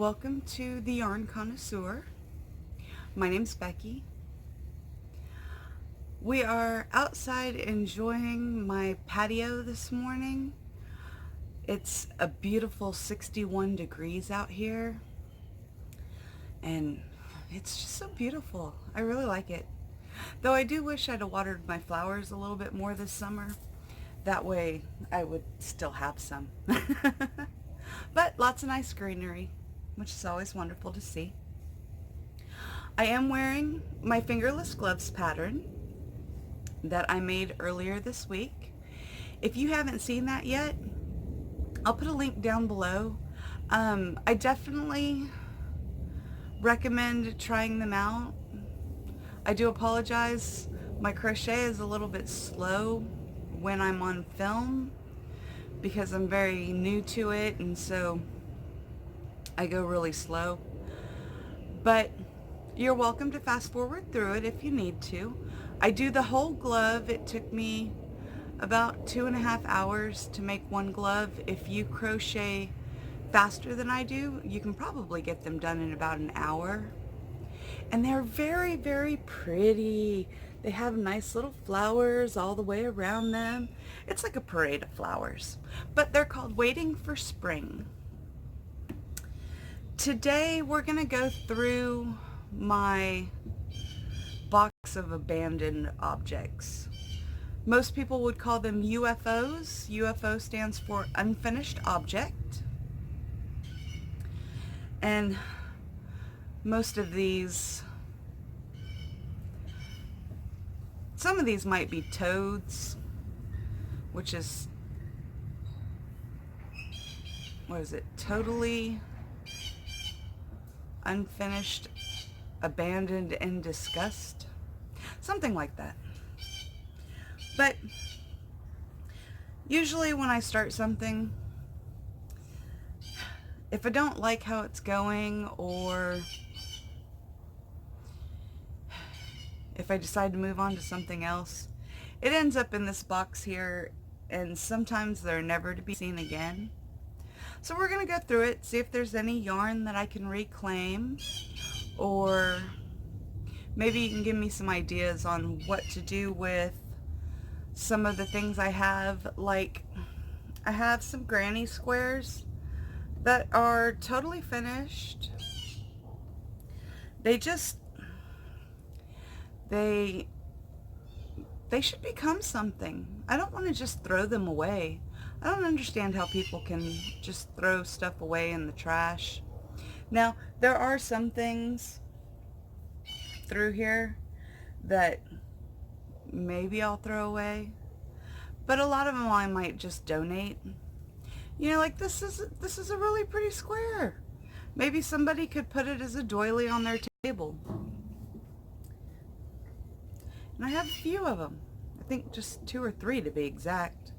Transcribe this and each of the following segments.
Welcome to the Yarn Connoisseur. My name's Becky. We are outside enjoying my patio this morning. It's a beautiful 61 degrees out here and it's just so beautiful. I really like it. Though I do wish I'd have watered my flowers a little bit more this summer. That way I would still have some. But lots of nice greenery, which is always wonderful to see. I am wearing my fingerless gloves pattern that I made earlier this week. If you haven't seen that yet, I'll put a link down below. I definitely recommend trying them out. I do apologize. My crochet is a little bit slow when I'm on film because I'm very new to it, and so I go really slow. But you're welcome to fast forward through it if you need to. I do the whole glove. It took me about 2.5 hours to make one glove. If you crochet faster than I do, you can probably get them done in about an hour. And they're very, very pretty. They have nice little flowers all the way around them. It's like a parade of flowers, but they're called Waiting for Spring. Today we're going to go through my box of abandoned objects. Most people would call them U.F.Os. U.F.O stands for unfinished object. And most of these, some of these might be toads, which is, what is it, totally unfinished, abandoned in disgust, something like that. But usually when I start something, if I don't like how it's going, or if I decide to move on to something else, it ends up in this box here, and sometimes they're never to be seen again. So we're going to go through it, see if there's any yarn that I can reclaim, or maybe you can give me some ideas on what to do with some of the things I have. Like, I have some granny squares that are totally finished. They just, they should become something. I don't want to just throw them away. I don't understand how people can just throw stuff away in the trash. Now, there are some things through here that maybe I'll throw away, but a lot of them I might just donate. You know, like this is a really pretty square. Maybe somebody could put it as a doily on their table. And I have a few of them. I think just 2 or 3 to be exact.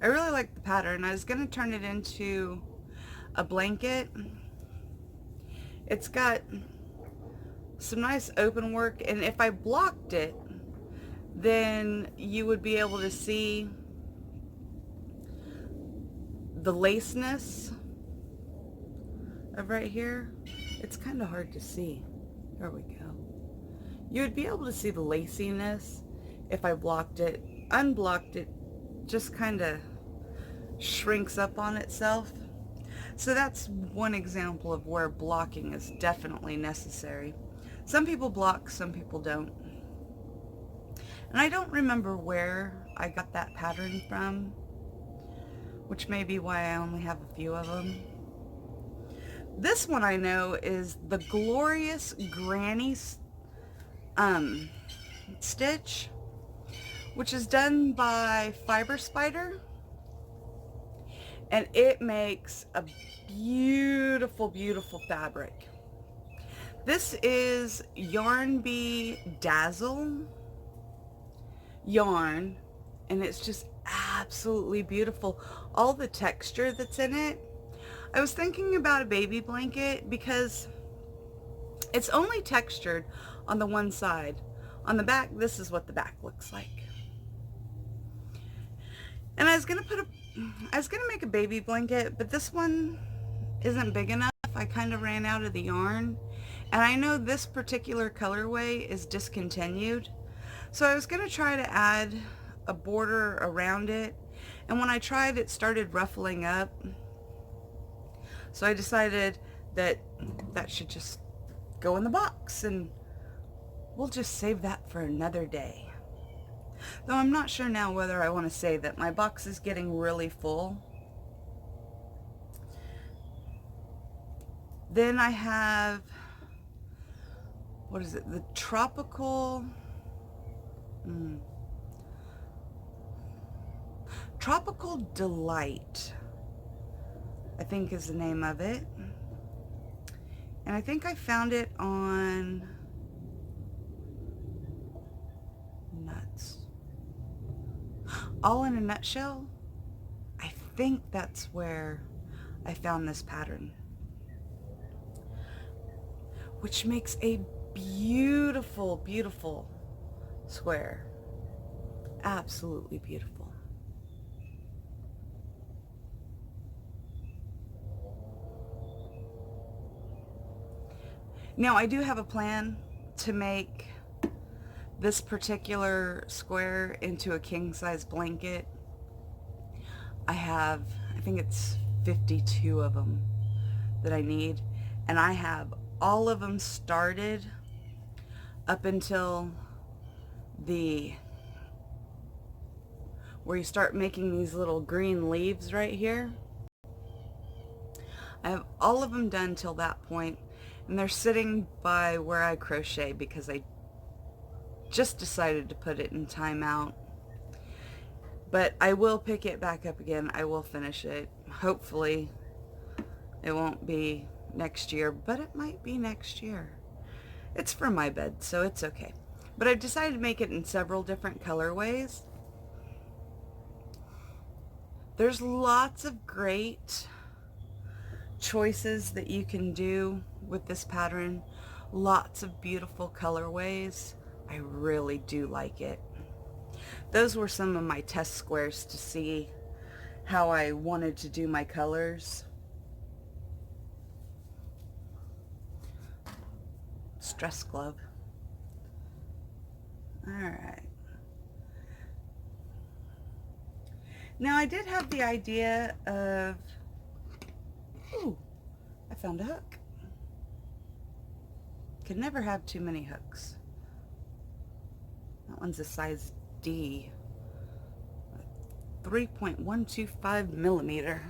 I really like the pattern. I was going to turn it into a blanket. It's got some nice open work, and if I blocked it, then you would be able to see the laceness of right here. It's kind of hard to see. There we go. You would be able to see the laciness if I blocked it. Unblocked it, just kind of shrinks up on itself. So that's one example of where blocking is definitely necessary. Some people block, some people don't. And I don't remember where I got that pattern from, which may be why I only have a few of them. This one I know is the Glorious Granny stitch, which is done by Fiber Spider, and it makes a beautiful, beautiful fabric. This is Yarn Bee Dazzle yarn, and it's just absolutely beautiful. All the texture that's in it. I was thinking about a baby blanket because it's only textured on the one side. On the back, this is what the back looks like. And I was gonna make a baby blanket, but this one isn't big enough. I kind of ran out of the yarn, and I know this particular colorway is discontinued, so I was going to try to add a border around it, and when I tried, it started ruffling up, so I decided that that should just go in the box, and we'll just save that for another day. Though I'm not sure now whether I want to say that my box is getting really full. Then I have, what is it, the Tropical Delight, I think is the name of it. And I think I found it on Nuts. All in a Nutshell. I think that's where I found this pattern, which makes a beautiful, beautiful square. Absolutely beautiful. Now I do have a plan to make this particular square into a king-size blanket. I think it's 52 of them that I need, and I have all of them started up until where you start making these little green leaves right here. I have all of them done till that point, and they're sitting by where I crochet because I just decided to put it in timeout. But I will pick it back up again. I will finish it. Hopefully it won't be next year, but it might be next year. It's for my bed, so it's okay. But I've decided to make it in several different colorways. There's lots of great choices that you can do with this pattern. Lots of beautiful colorways. I really do like it. Those were some of my test squares to see how I wanted to do my colors. Stress glove. Alright. Now I did have the idea of, ooh, I found a hook. Can never have too many hooks. That one's a size D, 3.125 millimeter.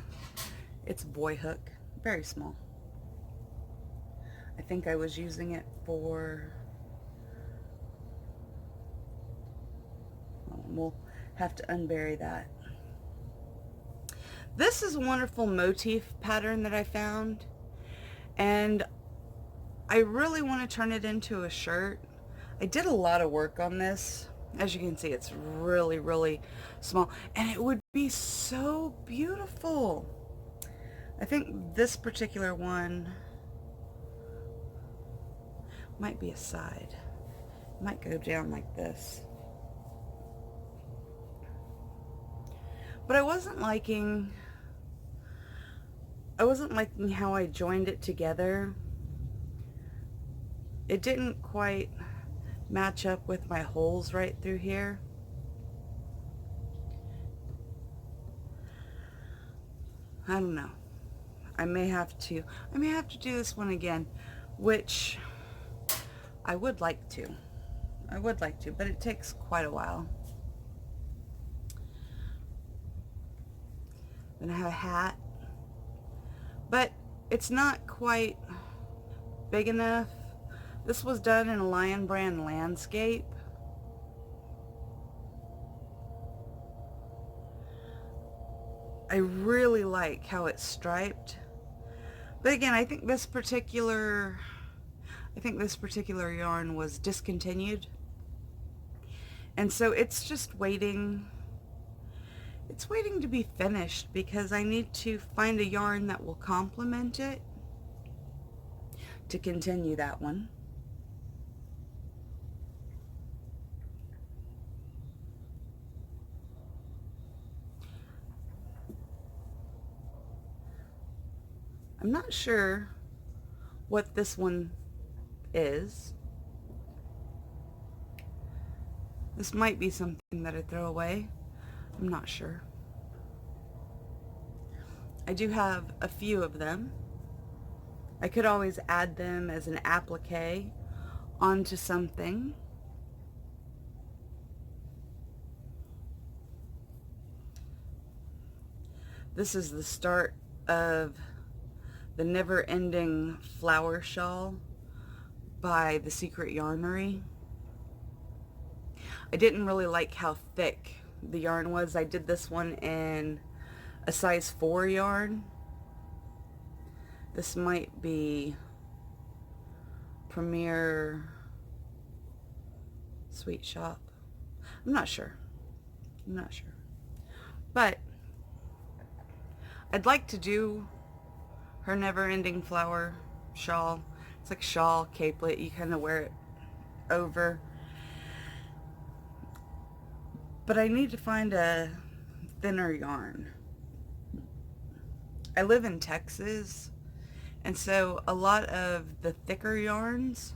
It's a boy hook, very small. I think I was using it for, we'll have to unbury that. This is a wonderful motif pattern that I found, and I really want to turn it into a shirt. I did a lot of work on this. As you can see, it's really, really small, and it would be so beautiful. I think this particular one might be a side. It might go down like this. But I wasn't liking how I joined it together. It didn't quite match up with my holes right through here. I don't know. I may have to do this one again, which I would like to. But it takes quite a while. Then I have a hat, but it's not quite big enough. This was done in a Lion Brand landscape. I really like how it's striped. But again, I think this particular yarn was discontinued. And so it's just waiting. It's waiting to be finished because I need to find a yarn that will complement it to continue that one. I'm not sure what this one is. This might be something that I throw away. I'm not sure. I do have a few of them. I could always add them as an applique onto something. This is the start of the Never-Ending Flower Shawl by The Secret Yarnery. I didn't really like how thick the yarn was. I did this one in a size 4 yarn. This might be Premier Sweet Shop. I'm not sure. But I'd like to do her Never-Ending Flower shawl. It's like shawl, capelet. You kind of wear it over. But I need to find a thinner yarn. I live in Texas, and so a lot of the thicker yarns,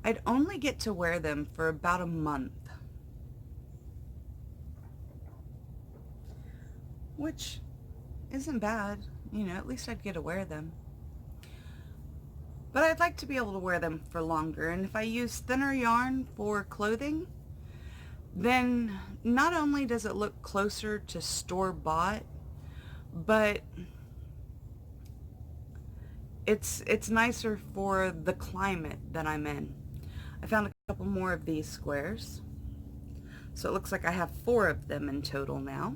I'd only get to wear them for about a month. Which isn't bad. You know, at least I'd get to wear them. But I'd like to be able to wear them for longer. And if I use thinner yarn for clothing, then not only does it look closer to store-bought, but it's nicer for the climate that I'm in. I found a couple more of these squares. So it looks like I have 4 of them in total now.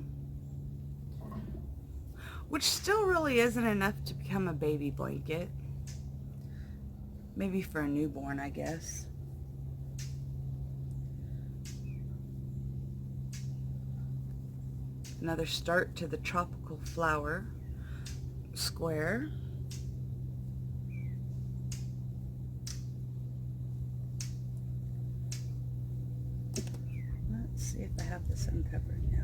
Which still really isn't enough to become a baby blanket. Maybe for a newborn, I guess. Another start to the tropical flower square. Let's see if I have this uncovered now.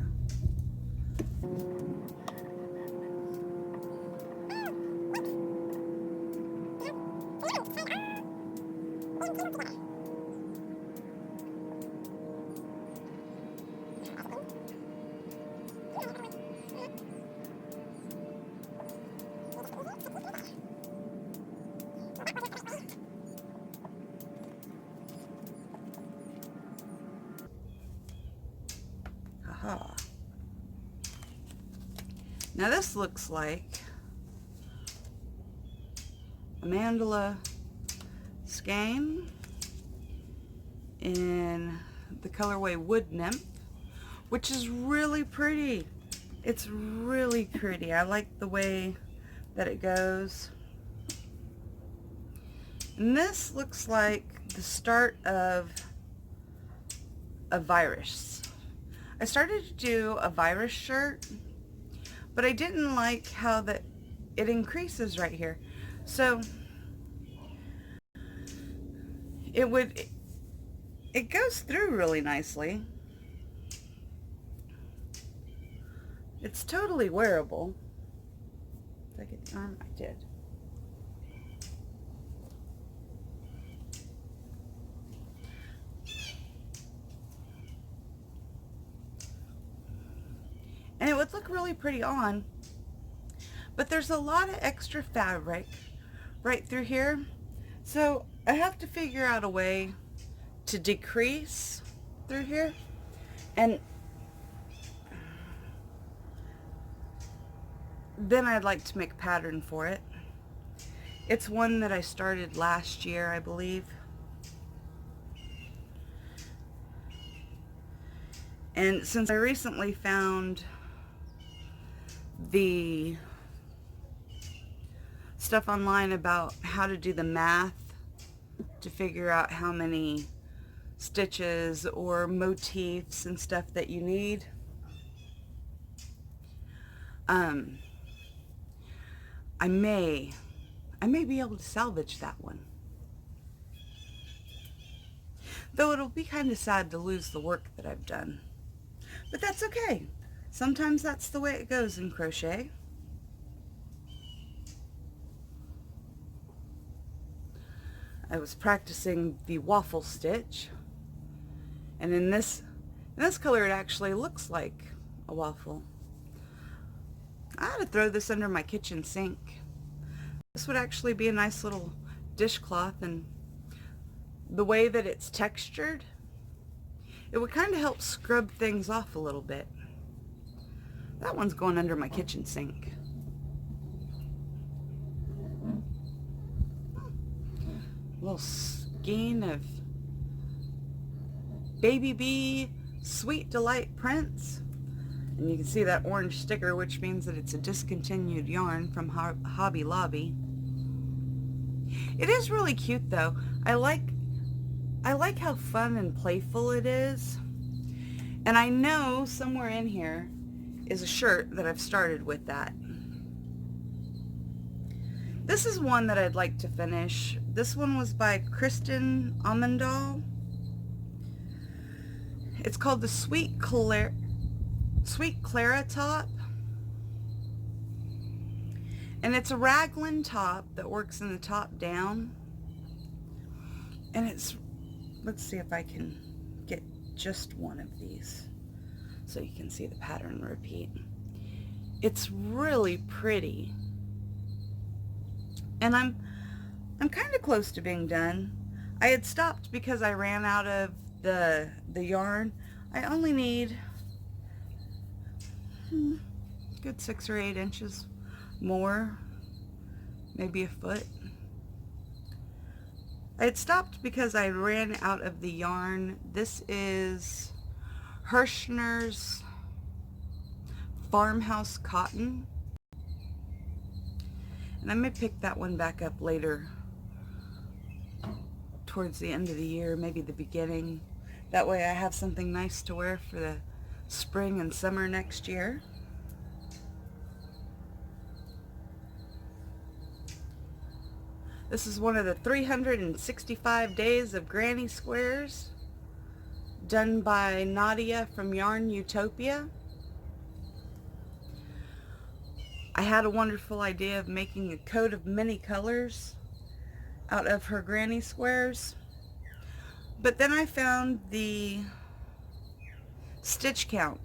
Aha. Now this looks like a mandala skein in the colorway Wood Nymph, which is really pretty. It's really pretty. I like the way that it goes. And this looks like the start of a virus. I started to do a virus shirt, but I didn't like how that it increases right here. So it goes through really nicely. It's totally wearable. Did I get the arm? I did. And it would look really pretty on, but there's a lot of extra fabric right through here. So I have to figure out a way to decrease through here. And then I'd like to make a pattern for it. It's one that I started last year, I believe. And since I recently found the stuff online about how to do the math to figure out how many stitches or motifs and stuff that you need, I may be able to salvage that one. Though it'll be kind of sad to lose the work that I've done. But that's okay. Sometimes that's the way it goes in crochet. I was practicing the waffle stitch, and in this color it actually looks like a waffle. I ought to throw this under my kitchen sink. This would actually be a nice little dishcloth, and the way that it's textured, it would kind of help scrub things off a little bit. That one's going under my kitchen sink. A little skein of Baby Bee Sweet Delight prints. And you can see that orange sticker, which means that it's a discontinued yarn from Hobby Lobby. It is really cute though. I like how fun and playful it is. And I know somewhere in here is a shirt that I've started with that. This is one that I'd like to finish. This one was by Kristen Amundal. It's called the Sweet Clara top. And it's a raglan top that works in the top down. And it's, let's see if I can get just one of these so you can see the pattern repeat. It's really pretty. And I'm kind of close to being done. I had stopped because I ran out of the yarn. I only need good 6 or 8 inches more, maybe a foot. I had stopped because I ran out of the yarn. This is Hirschner's Farmhouse Cotton. And I may pick that one back up later towards the end of the year, maybe the beginning. That way I have something nice to wear for the spring and summer next year. This is one of the 365 Days of Granny Squares, done by Nadia from Yarn Utopia. I had a wonderful idea of making a coat of many colors out of her granny squares, but then I found the stitch count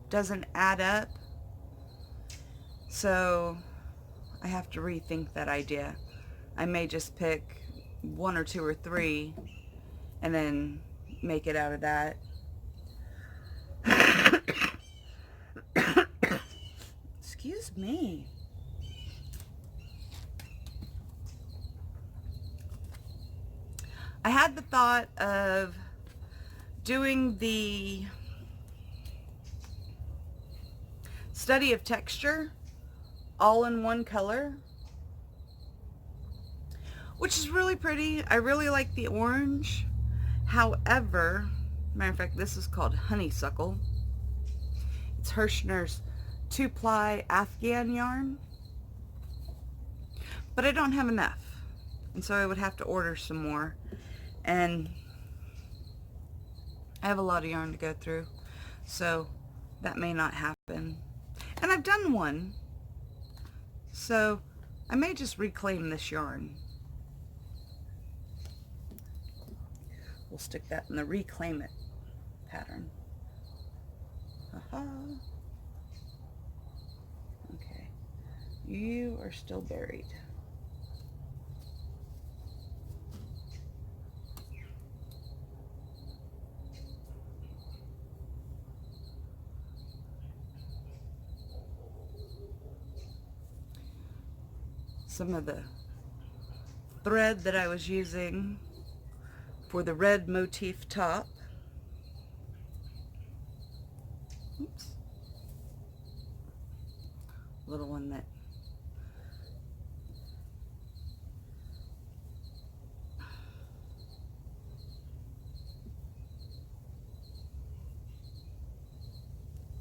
doesn't add up, so I have to rethink that idea. I may just pick 1 or 2 or 3 and then make it out of that. Excuse me. I had the thought of doing the study of texture all in one color, which is really pretty. I really like the orange. However, matter of fact, this is called Honeysuckle. It's Hirschner's 2-ply Afghan yarn. But I don't have enough, and so I would have to order some more. And I have a lot of yarn to go through, so that may not happen. And I've done one, so I may just reclaim this yarn. We'll stick that in the Reclaim It pattern. Aha. Okay. You are still buried. Some of the thread that I was using for the red motif top. Oops. Little one that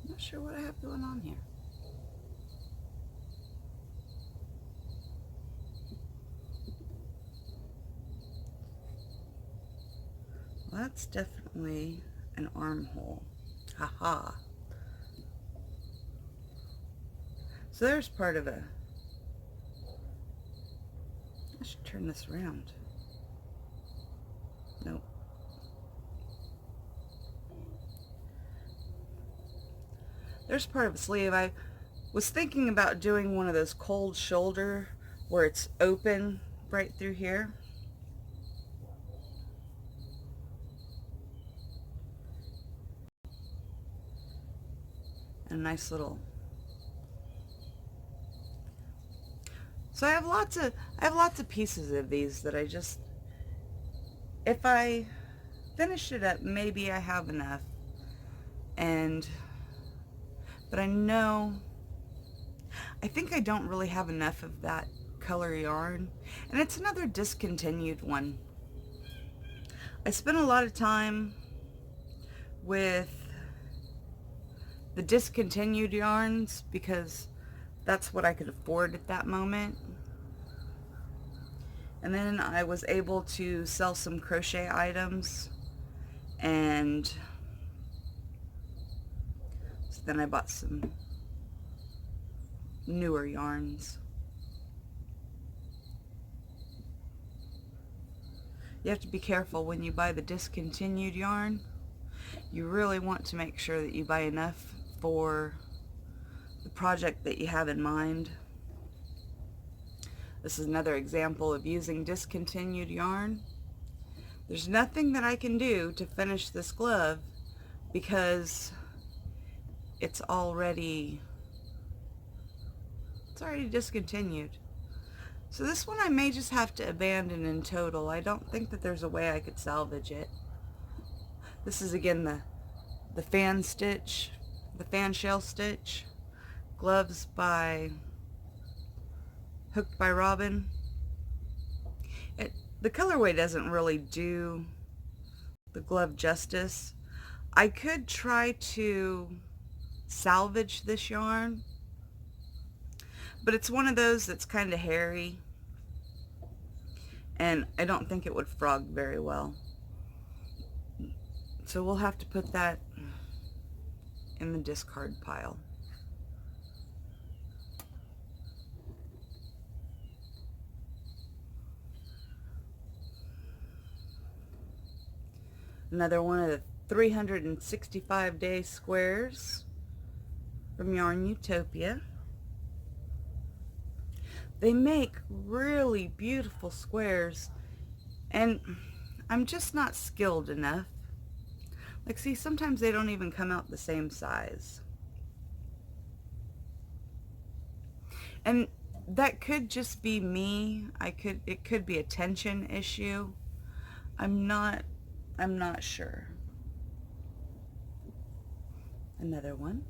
I'm not sure what I have going on here. Well, that's definitely an armhole. Haha. So there's part of a... I should turn this around. there's part of a sleeve. I was thinking about doing one of those cold shoulder where it's open right through here. And a nice little. So I have lots of pieces of these that I just, if I finish it up, maybe I have enough. But I think I don't really have enough of that color yarn. And it's another discontinued one. I spent a lot of time with the discontinued yarns because that's what I could afford at that moment. And then I was able to sell some crochet items, and so then I bought some newer yarns. You have to be careful when you buy the discontinued yarn. You really want to make sure that you buy enough for the project that you have in mind. This is another example of using discontinued yarn. There's nothing that I can do to finish this glove because it's already discontinued. So this one I may just have to abandon in total. I don't think that there's a way I could salvage it. This is again the fan stitch, the fan shell stitch, gloves by Hooked by Robin. The colorway doesn't really do the glove justice. I could try to salvage this yarn, but it's one of those that's kind of hairy, and I don't think it would frog very well. So we'll have to put that in the discard pile. Another one of the 365-day squares from Yarn Utopia. They make really beautiful squares, and I'm just not skilled enough. Like, see, sometimes they don't even come out the same size. And that could just be me. It could be a tension issue. I'm not sure. Another one.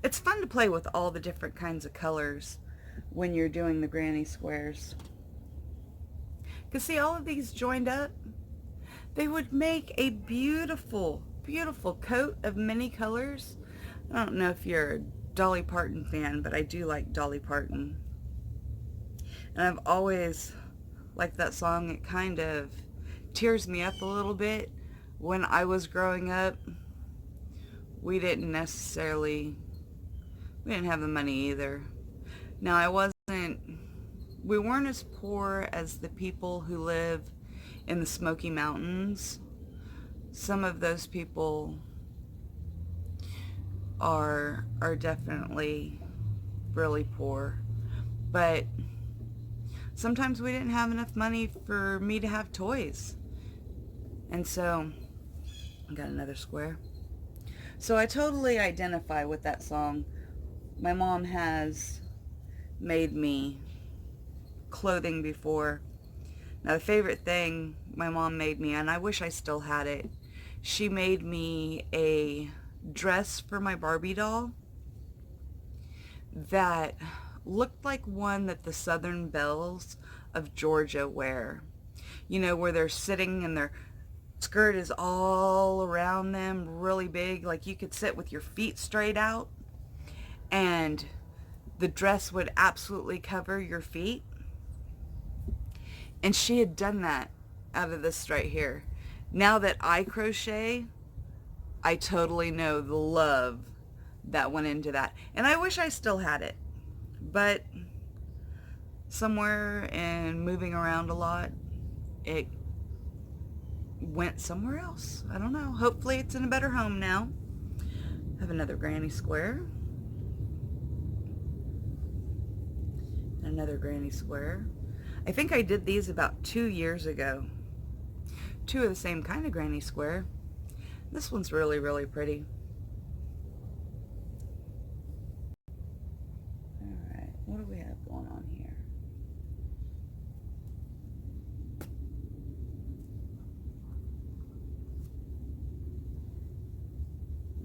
It's fun to play with all the different kinds of colors when you're doing the granny squares. Because see, all of these joined up, they would make a beautiful, beautiful coat of many colors. I don't know if you're a Dolly Parton fan, but I do like Dolly Parton. And I've always liked that song. It kind of tears me up a little bit. When I was growing up, we didn't have the money either. Now, we weren't as poor as the people who live in the Smoky Mountains. Some of those people are definitely really poor. But sometimes we didn't have enough money for me to have toys. And so, I got another square. So I totally identify with that song. My mom has made me clothing before. Now, the favorite thing my mom made me, and I wish I still had it, she made me a dress for my Barbie doll that looked like one that the Southern Belles of Georgia wear. You know, where they're sitting and their skirt is all around them, really big, like you could sit with your feet straight out and the dress would absolutely cover your feet. And she had done that out of this right here. Now that I crochet, I totally know the love that went into that. And I wish I still had it. But somewhere and moving around a lot, it went somewhere else. I don't know. Hopefully it's in a better home now. I have another granny square. Another granny square. I think I did these about 2 years ago. Two of the same kind of granny square. This one's really, really pretty. Alright, what do we have going on here?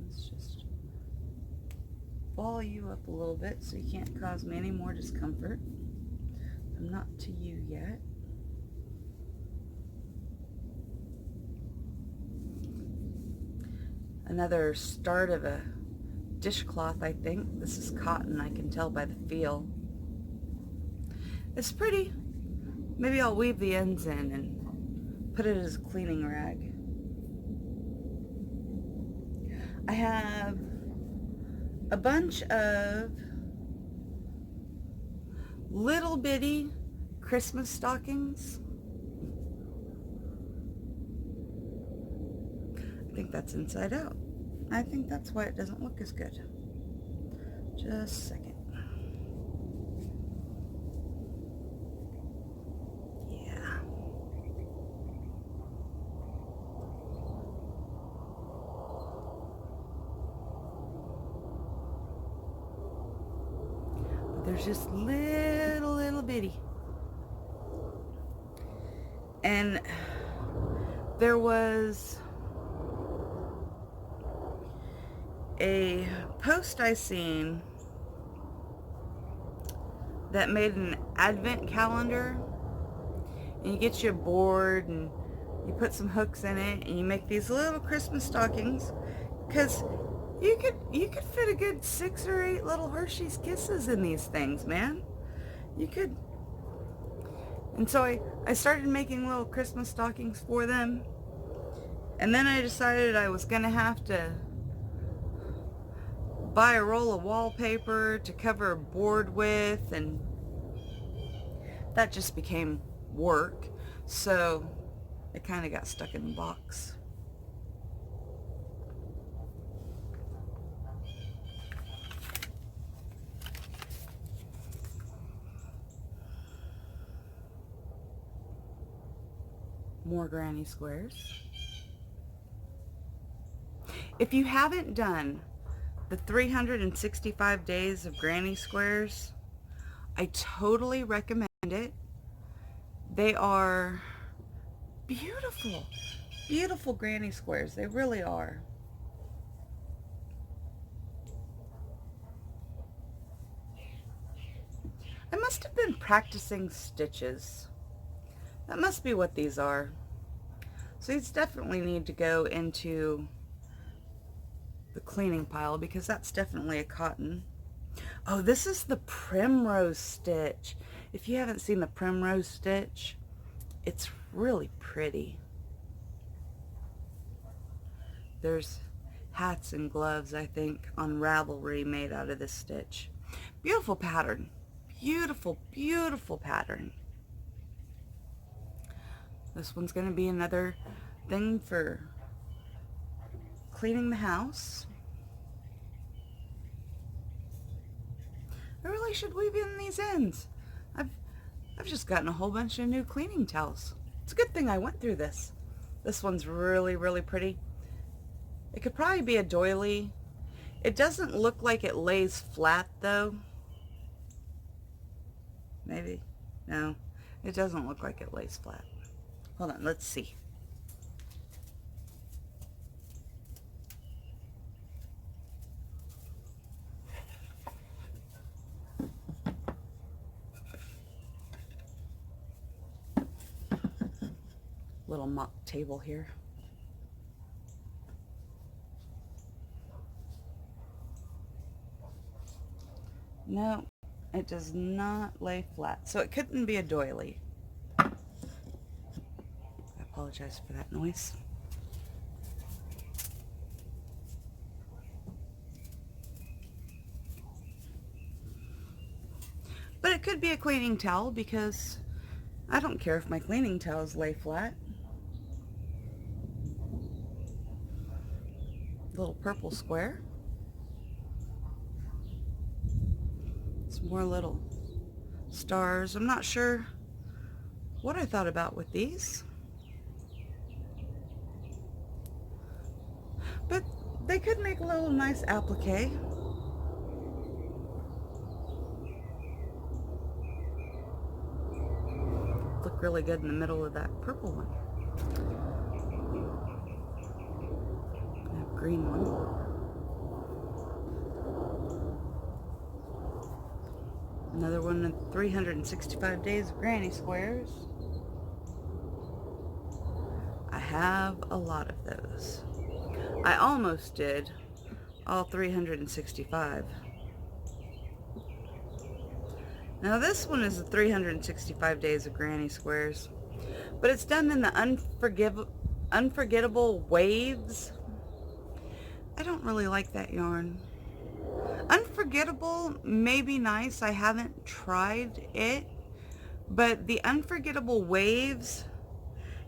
Let's just ball you up a little bit so you can't cause me any more discomfort. I'm not to you yet. Another start of a dishcloth, I think. This is cotton, I can tell by the feel. It's pretty. Maybe I'll weave the ends in and put it as a cleaning rag. I have a bunch of little bitty Christmas stockings. I think that's inside out. I think that's why it doesn't look as good. Just a second. Yeah. But there's just little bitty. And there was a post I seen that made an advent calendar, and you get you a board and you put some hooks in it and you make these little Christmas stockings, because you could fit a good 6 or 8 little Hershey's Kisses in these things, man. You could. And so I started making little Christmas stockings for them, and then I decided I was gonna have to buy a roll of wallpaper to cover a board with, and that just became work, so it kind of got stuck in the box. More granny squares. If you haven't done the 365 days of granny squares, I totally recommend it. They are beautiful, beautiful granny squares. They really are. I must have been practicing stitches. That must be what these are. So these definitely need to go into the cleaning pile, because that's definitely a cotton. Oh, this is the Primrose stitch. If you haven't seen the Primrose stitch, it's really pretty. There's hats and gloves, I think, on Ravelry made out of this stitch. Beautiful pattern. Beautiful, beautiful pattern. This one's going to be another thing for cleaning the house. I really should weave in these ends. I've just gotten a whole bunch of new cleaning towels. It's a good thing I went through this. This one's really, really pretty. It could probably be a doily. It doesn't look like it lays flat though. Maybe. No, it doesn't look like it lays flat. Hold on, let's see. Little mock table here. No, it does not lay flat, so it couldn't be a doily. I apologize for that noise. But it could be a cleaning towel, because I don't care if my cleaning towels lay flat. little purple square. Some more little stars. I'm not sure what I thought about with these, but they could make a little nice applique. Look really good in the middle of that purple one. That green one. Another one of 365 days of granny squares. I have a lot of those. I almost did all 365. Now this one is the 365 days of granny squares, but it's done in the unforgettable waves. I don't really like that yarn. Unforgettable may be nice. I haven't tried it, but the unforgettable waves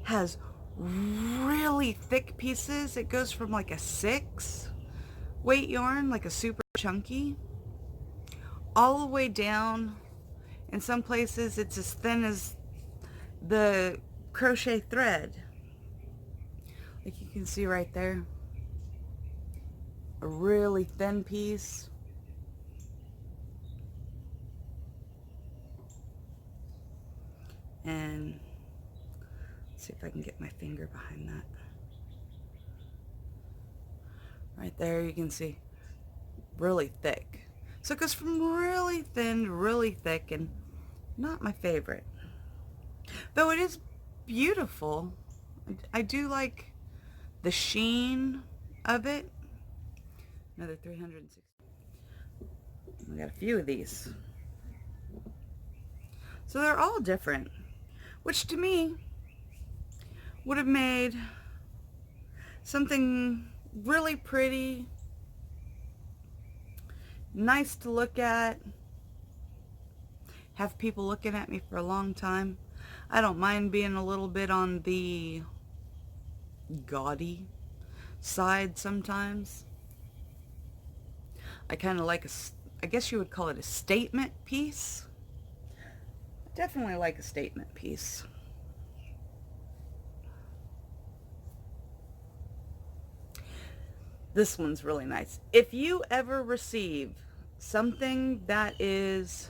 has really thick pieces. It goes from like a 6 weight yarn, like a super chunky, all the way down. In some places it's as thin as the crochet thread, like you can see right there. A really thin piece. And let's see if I can get my finger behind that. Right there you can see really thick. So it goes from really thin to really thick, and not my favorite. Though it is beautiful. I do like the sheen of it. Another 360. We got a few of these. So they're all different, which to me would have made something really pretty, nice to look at, have people looking at me for a long time. I don't mind being a little bit on the gaudy side sometimes. I kind of like I guess you would call it a statement piece. Definitely like a statement piece. This one's really nice. If you ever receive something that is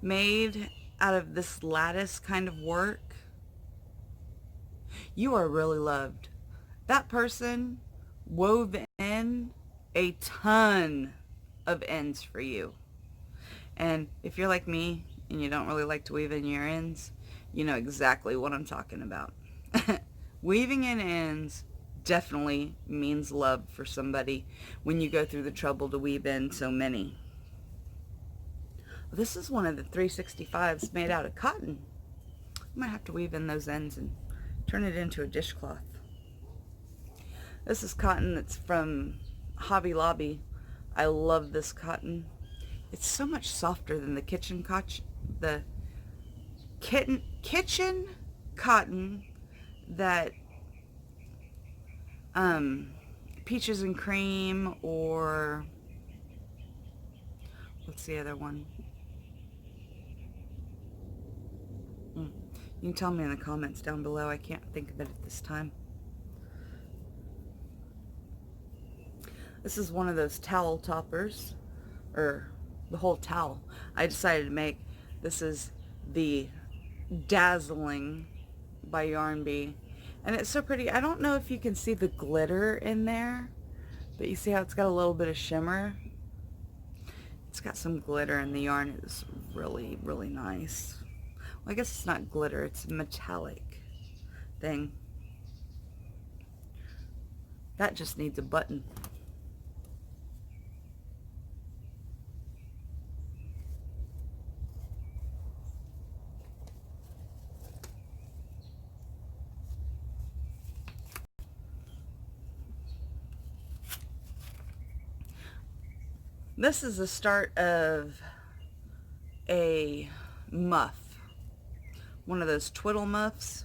made out of this lattice kind of work, you are really loved. That person wove in a ton of ends for you. And if you're like me and you don't really like to weave in your ends, you know exactly what I'm talking about. Weaving in ends definitely means love for somebody when you go through the trouble to weave in so many. This is one of the 365s made out of cotton. I might have to weave in those ends and turn it into a dishcloth. This is cotton that's from Hobby Lobby. I love this cotton. It's so much softer than the kitchen cotton that Peaches and Cream, or what's the other one? You can tell me in the comments down below. I can't think of it at this time. This is one of those towel toppers, or the whole towel I decided to make. This is the Dazzling by Yarn Bee, and it's so pretty. I don't know if you can see the glitter in there, but you see how it's got a little bit of shimmer? It's got some glitter in the yarn. It's really, really nice. Well, I guess it's not glitter, it's a metallic thing. That just needs a button. This is the start of a muff. One of those twiddle muffs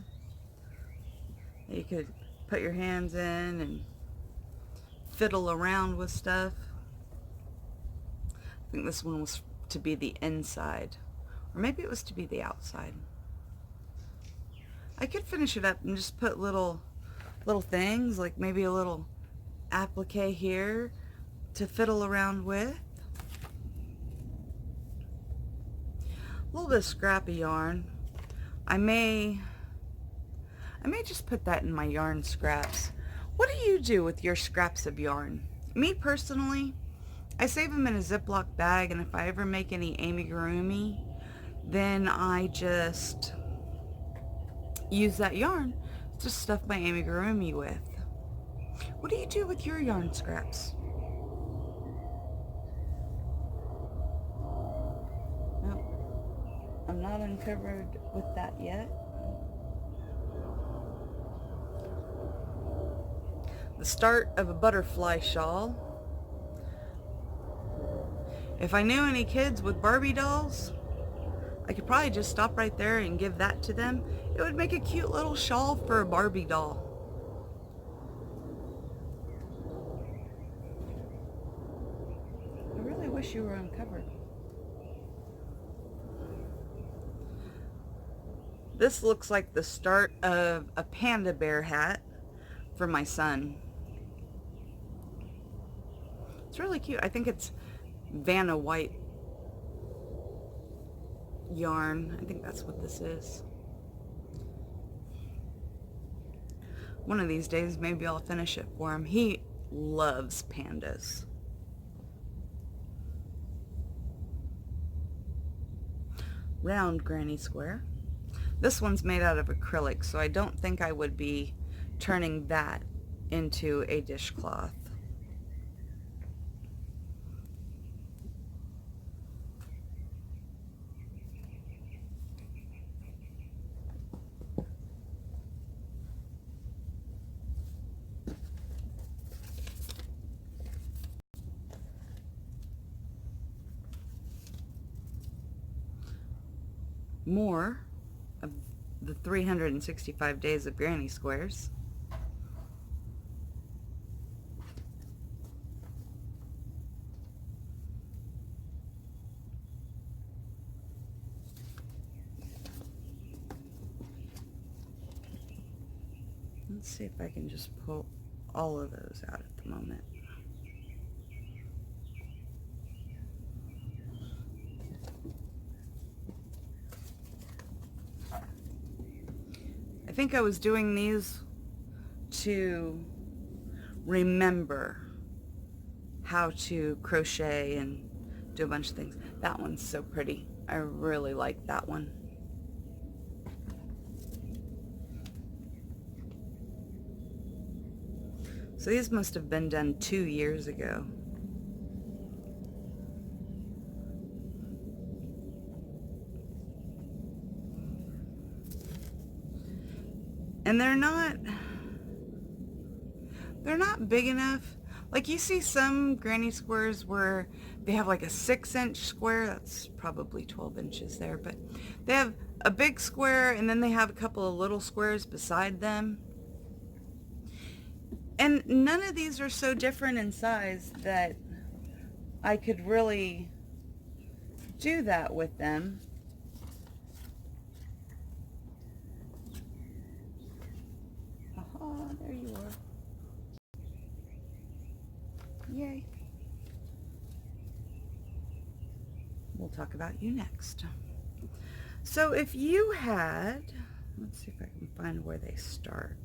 that you could put your hands in and fiddle around with stuff. I think this one was to be the inside, or maybe it was to be the outside. I could finish it up and just put little things, like maybe a little applique here to fiddle around with. A little bit of scrappy yarn. I may just put that in my yarn scraps. What do you do with your scraps of yarn? Me personally, I save them in a Ziploc bag, and if I ever make any amigurumi, then I just use that yarn to stuff my amigurumi with. What do you do with your yarn scraps? No, I'm not uncovered with that yet. The start of a butterfly shawl. If I knew any kids with Barbie dolls, I could probably just stop right there and give that to them. It would make a cute little shawl for a Barbie doll. I really wish you were uncovered. This looks like the start of a panda bear hat for my son. It's really cute. I think it's Vanna White yarn. I think that's what this is. One of these days, maybe I'll finish it for him. He loves pandas. Round granny square. This one's made out of acrylic, so I don't think I would be turning that into a dishcloth. More of the 365 days of granny squares. Let's see if I can just pull all of those out at the moment. I think I was doing these to remember how to crochet and do a bunch of things. That one's so pretty. I really like that one. So these must have been done 2 years ago. And they're not big enough. Like, you see some granny squares where they have like a 6-inch square. That's probably 12 inches there, but they have a big square and then they have a couple of little squares beside them. And none of these are so different in size that I could really do that with them. Aha, there you are. Yay. We'll talk about you next. So if you had, let's see if I can find where they start.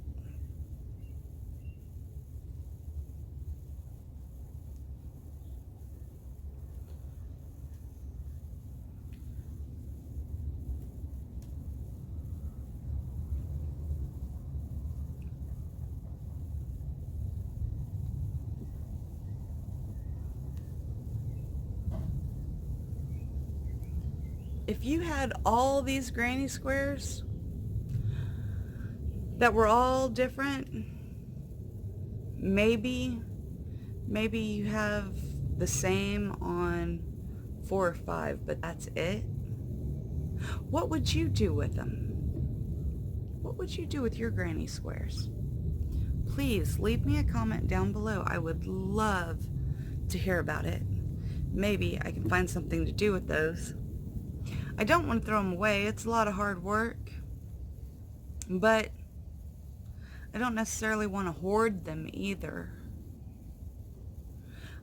If you had all these granny squares that were all different, maybe you have the same on 4 or 5, but that's it. What would you do with them? What would you do with your granny squares? Please please leave me a comment down below. I would love to hear about it. Maybe I can find something to do with those. I don't want to throw them away. It's a lot of hard work. But I don't necessarily want to hoard them either.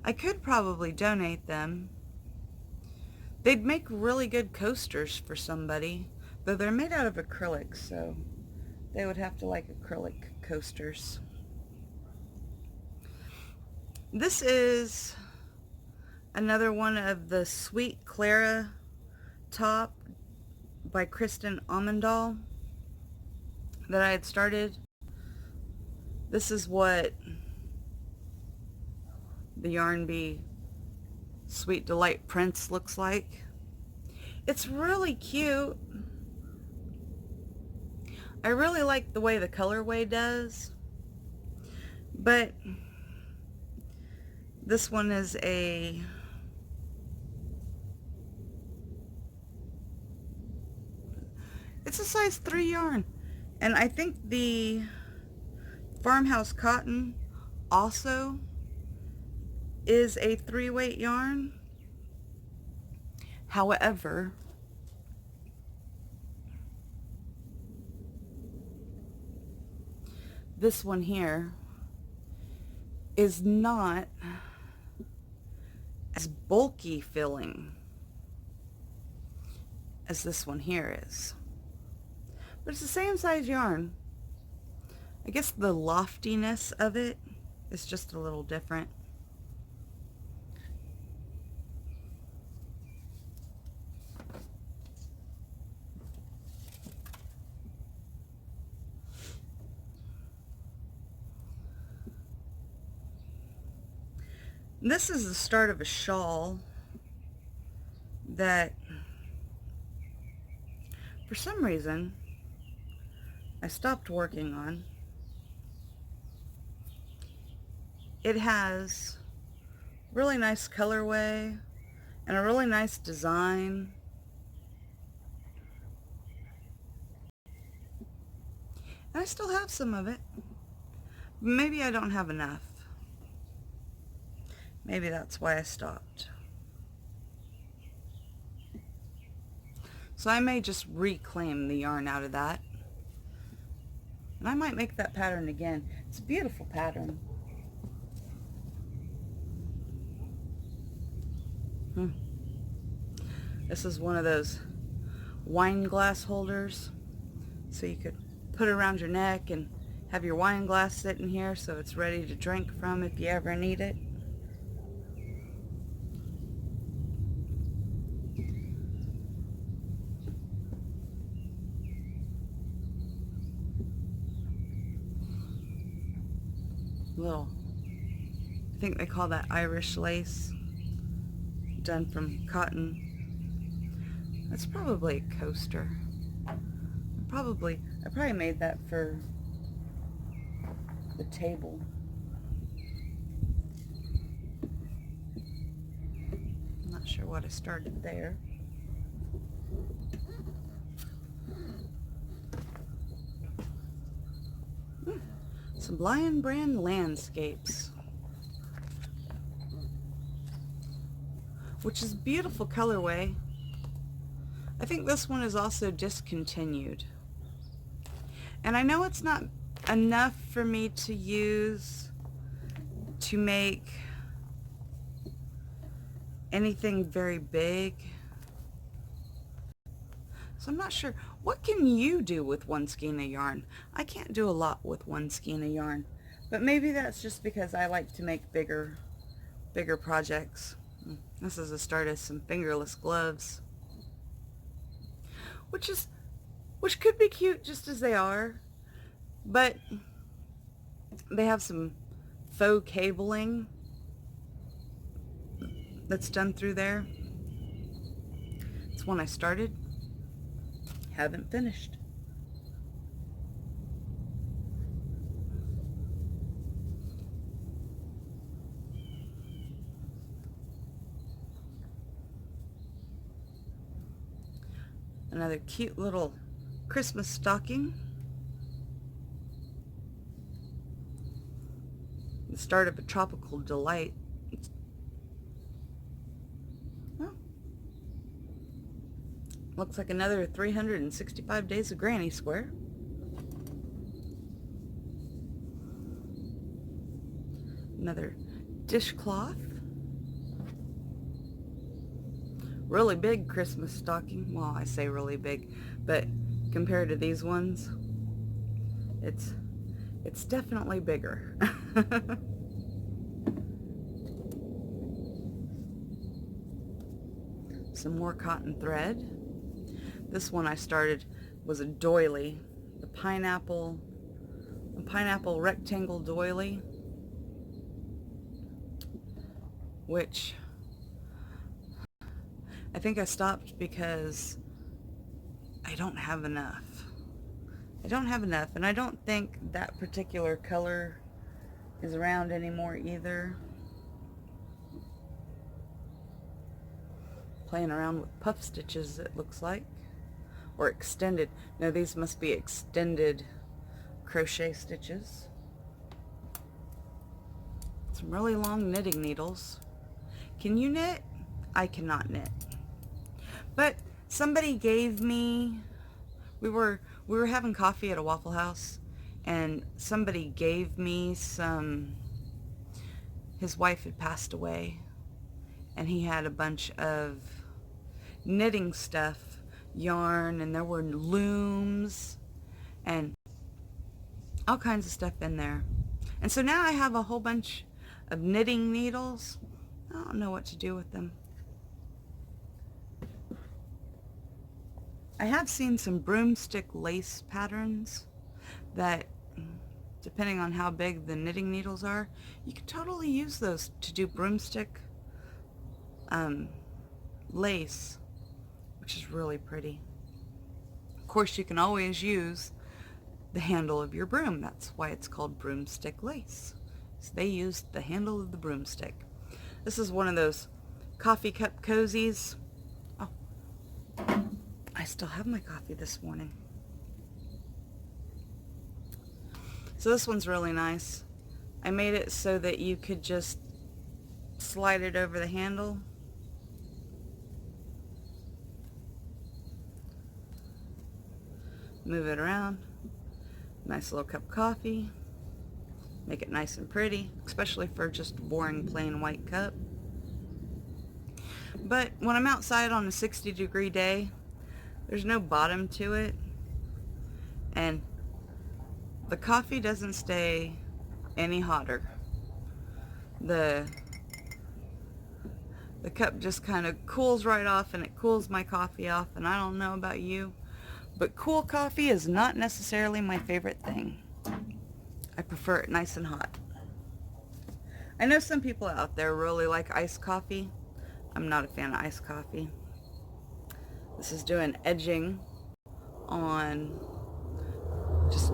I could probably donate them. They'd make really good coasters for somebody, though they're made out of acrylic, so they would have to like acrylic coasters. This is another one of the Sweet Clara top by Kristen Amundal that I had started. This is what the Yarn Bee Sweet Delight Prince looks like. It's really cute. I really like the way the colorway does, but this one is it's a size 3 yarn, and I think the Farmhouse Cotton also is a 3-weight yarn. However, this one here is not as bulky filling as this one here is. But it's the same size yarn. I guess the loftiness of it is just a little different. This is the start of a shawl that, for some reason, I stopped working on. It has really nice colorway and a really nice design. And I still have some of it. Maybe I don't have enough. Maybe that's why I stopped. So I may just reclaim the yarn out of that. And I might make that pattern again. It's a beautiful pattern. This is one of those wine glass holders. So you could put it around your neck and have your wine glass sitting here so it's ready to drink from if you ever need it. Little, I think they call that Irish lace, done from cotton. That's probably a coaster. I probably made that for the table. I'm not sure what I started there. Some Lion Brand landscapes, which is a beautiful colorway. I think this one is also discontinued. And I know it's not enough for me to use to make anything very big. So I'm not sure. What can you do with one skein of yarn? I can't do a lot with one skein of yarn, but maybe that's just because I like to make bigger projects. This is the start of some fingerless gloves, which could be cute just as they are, but they have some faux cabling that's done through there. It's one I started. Haven't finished. Another cute little Christmas stocking. The start of a tropical delight. Well, looks like another 365 days of Granny Square. Another dishcloth. Really big Christmas stocking. Well, I say really big, but compared to these ones, it's definitely bigger. Some more cotton thread. This one I started was a doily, the pineapple rectangle doily, which I think I stopped because I don't have enough. I don't have enough, and I don't think that particular color is around anymore either. Playing around with puff stitches, it looks like. Or extended. No, these must be extended crochet stitches. Some really long knitting needles. Can you knit? I cannot knit. But somebody gave me, we were having coffee at a Waffle House, and somebody gave me some, his wife had passed away, and he had a bunch of knitting stuff, yarn, and there were looms and all kinds of stuff in there. And so now I have a whole bunch of knitting needles. I don't know what to do with them. I have seen some broomstick lace patterns that, depending on how big the knitting needles are, you could totally use those to do broomstick lace, which is really pretty. Of course, you can always use the handle of your broom. That's why it's called broomstick lace. So they used the handle of the broomstick. This is one of those coffee cup cozies. Oh, I still have my coffee this morning. So this one's really nice. I made it so that you could just slide it over the handle. Move it around. Nice little cup of coffee. Make it nice and pretty, especially for just a boring plain white cup. But when I'm outside on a 60-degree day, there's no bottom to it, and the coffee doesn't stay any hotter. The cup just kind of cools right off, and it cools my coffee off, and I don't know about you, but cool coffee is not necessarily my favorite thing. I prefer it nice and hot. I know some people out there really like iced coffee. I'm not a fan of iced coffee. This is doing edging on just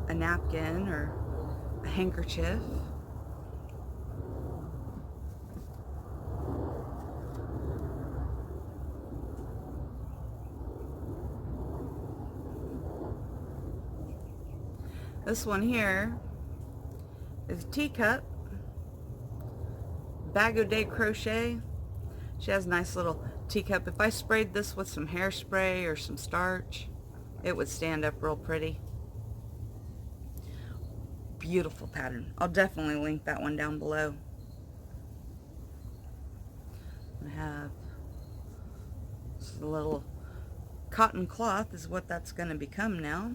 a napkin or a handkerchief. This one here is a teacup, Bag O' Day crochet. She has a nice little teacup. If I sprayed this with some hairspray or some starch, it would stand up real pretty. Beautiful pattern. I'll definitely link that one down below. I have a little cotton cloth is what that's going to become now.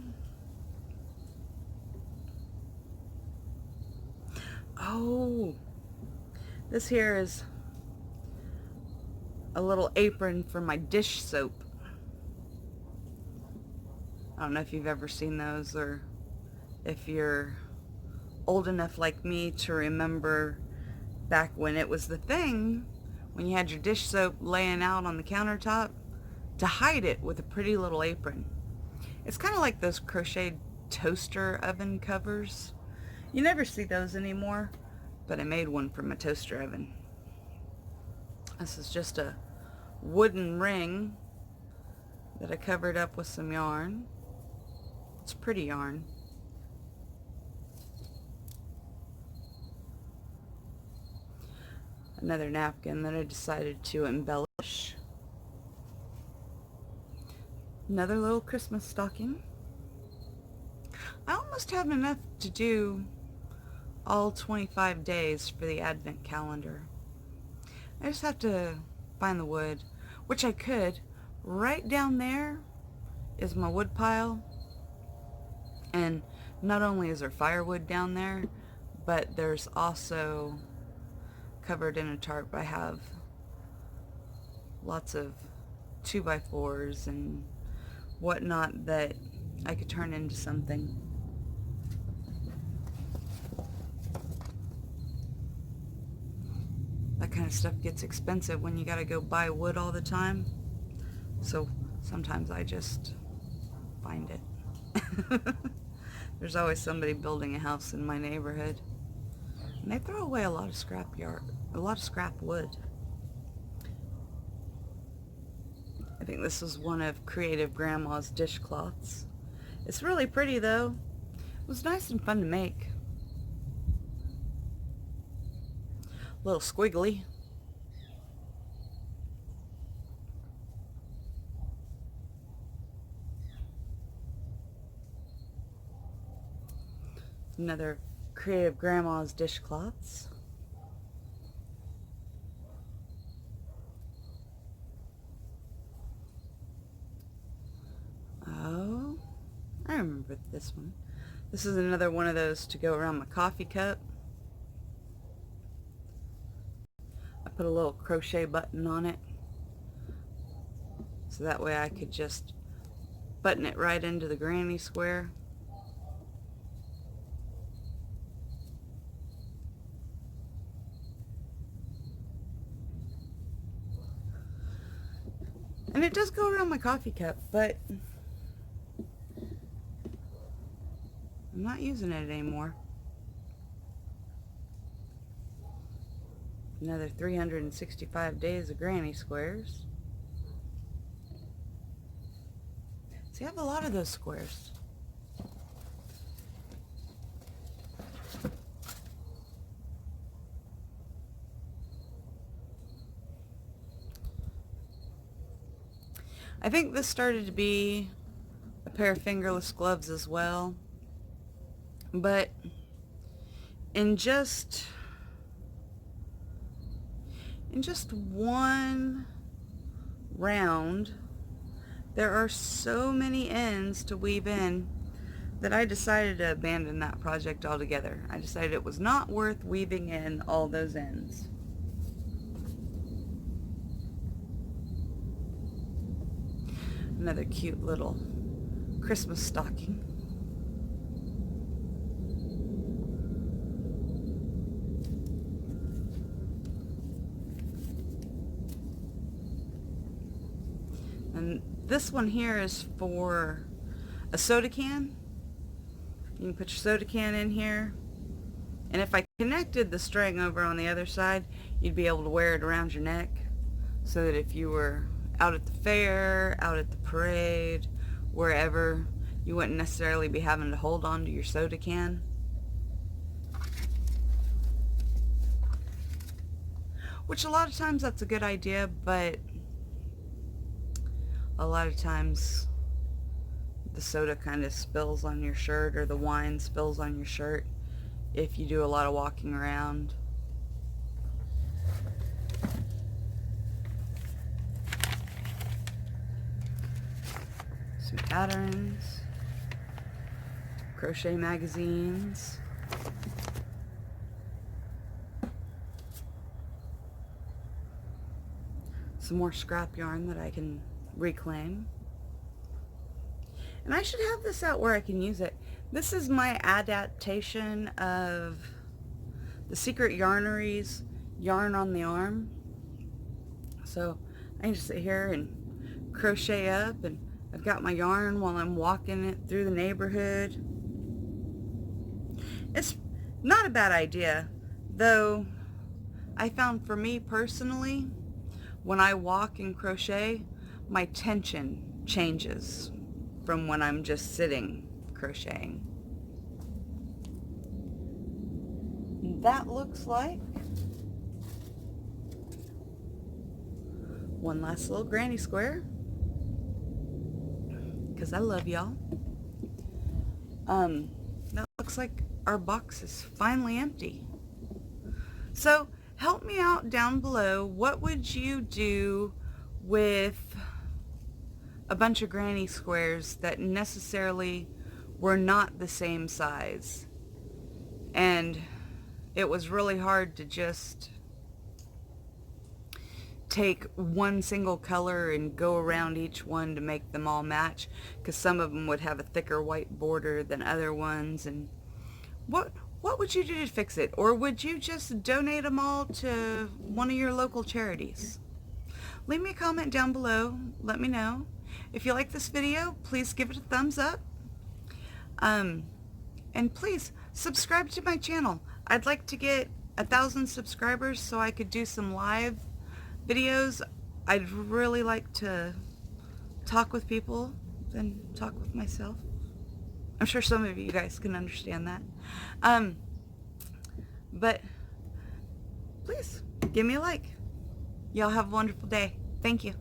Oh, this here is a little apron for my dish soap. I don't know if you've ever seen those, or if you're old enough like me to remember back when it was the thing, when you had your dish soap laying out on the countertop, to hide it with a pretty little apron. It's kind of like those crocheted toaster oven covers. You never see those anymore, but I made one for my toaster oven. This is just a wooden ring that I covered up with some yarn. It's pretty yarn. Another napkin that I decided to embellish. Another little Christmas stocking. I almost have enough to do all 25 days for the Advent calendar. I just have to find the wood, which I could. Right down there is my wood pile, and not only is there firewood down there, but there's also, covered in a tarp, I have lots of 2x4s and whatnot that I could turn into something. That kind of stuff gets expensive when you gotta go buy wood all the time. So sometimes I just find it. There's always somebody building a house in my neighborhood. And they throw away a lot of scrap wood. I think this is one of Creative Grandma's dishcloths. It's really pretty though. It was nice and fun to make. A little squiggly. Another Creative Grandma's dishcloths. Oh, I remember this one. This is another one of those to go around my coffee cup. I put a little crochet button on it, so that way I could just button it right into the granny square. And it does go around my coffee cup, but I'm not using it anymore. Another 365 days of granny squares. See, I have a lot of those squares. I think this started to be a pair of fingerless gloves as well, but in just one round, there are so many ends to weave in that I decided to abandon that project altogether. I decided it was not worth weaving in all those ends. Another cute little Christmas stocking. And this one here is for a soda can. You can put your soda can in here. And if I connected the string over on the other side, you'd be able to wear it around your neck, so that if you were out at the fair, out at the parade, wherever, you wouldn't necessarily be having to hold on to your soda can. Which a lot of times that's a good idea, but a lot of times the soda kind of spills on your shirt, or the wine spills on your shirt if you do a lot of walking around. Some patterns, crochet magazines, some more scrap yarn that I can reclaim. And I should have this out where I can use it. This is my adaptation of the Secret Yarnery's Yarn on the Arm. So I can just sit here and crochet up, and I've got my yarn while I'm walking it through the neighborhood. It's not a bad idea, though I found for me personally, when I walk and crochet, my tension changes from when I'm just sitting crocheting. That looks like one last little granny square, because I love y'all. That looks like our box is finally empty. So help me out down below. What would you do with a bunch of granny squares that necessarily were not the same size? And it was really hard to just take one single color and go around each one to make them all match, because some of them would have a thicker white border than other ones. And what would you do to fix it? Or would you just donate them all to one of your local charities? Leave me a comment down below. Let me know. If you like this video, please give it a thumbs up. And please subscribe to my channel. I'd like to get 1,000 subscribers so I could do some live videos. I'd really like to talk with people than talk with myself. I'm sure some of you guys can understand that. But please give me a like. Y'all have a wonderful day. Thank you.